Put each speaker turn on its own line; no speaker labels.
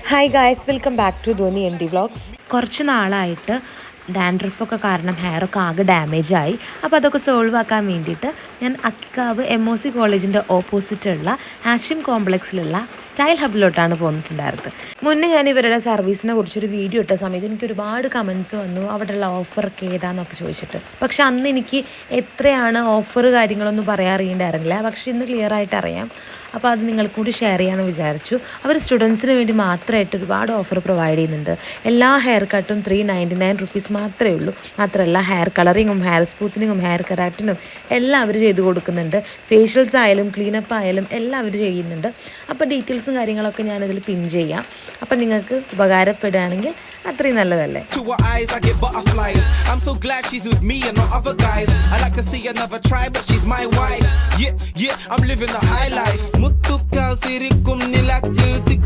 Hi guys, welcome back to Dhoni M D vlogs. കുറച്ച് നാളായിട്ട് ഡാൻഡ്രഫൊക്കെ കാരണം ഹെയറൊക്കെ ആകെ ഡാമേജായി. അപ്പോൾ അതൊക്കെ സോൾവ് ആക്കാൻ വേണ്ടിയിട്ട് ഞാൻ അക്കിക്കാവ് MOC കോളേജിൻ്റെ ഓപ്പോസിറ്റുള്ള ഹാഷിം കോംപ്ലക്സിലുള്ള സ്റ്റൈൽ ഹബിലോട്ടാണ് പോന്നിട്ടുണ്ടായിരുന്നത്. മുന്നേ ഞാൻ ഇവരുടെ സർവീസിനെ കുറിച്ചൊരു വീഡിയോ ഇട്ട സമയത്ത് എനിക്ക് ഒരുപാട് കമൻസ് വന്നു, അവിടെയുള്ള ഓഫറൊക്കെ ഏതാണെന്നൊക്കെ ചോദിച്ചിട്ട്. പക്ഷെ അന്ന് എനിക്ക് എത്രയാണ് ഓഫർ കാര്യങ്ങളൊന്നും പറയാൻ അറിയണ്ടായിരുന്നില്ല. പക്ഷെ ഇന്ന് ക്ലിയർ ആയിട്ട് അറിയാം. അപ്പോൾ അത് നിങ്ങൾക്ക് കൂടി ഷെയർ ചെയ്യാമെന്ന് വിചാരിച്ചു. അവർ സ്റ്റുഡൻസിന് വേണ്ടി മാത്രമായിട്ട് ഒരുപാട് ഓഫർ പ്രൊവൈഡ് ചെയ്യുന്നുണ്ട്. എല്ലാ ഹെയർ കട്ടും 399 റുപ്പീസ് മാത്രമേ ഉള്ളൂ. മാത്രമല്ല ഹെയർ കളറിങ്ങും ഹെയർ സ്മൂത്തനിങ്ങും ഹെയർ കെരാറ്റിനും എല്ലാം അവർ ചെയ്ത് കൊടുക്കുന്നുണ്ട്. ഫേഷ്യൽസ് ആയാലും ക്ലീനപ്പ് ആയാലും എല്ലാം അവർ ചെയ്യുന്നുണ്ട്. അപ്പോൾ ഡീറ്റെയിൽസും കാര്യങ്ങളൊക്കെ ഞാനതിൽ പിൻ ചെയ്യാം. അപ്പോൾ നിങ്ങൾക്ക് ഉപകാരപ്പെടുകയാണെങ്കിൽ അത്രയും നല്ലതല്ലേ.
I'm living the high life. Mutukau sirikum nilak jil tik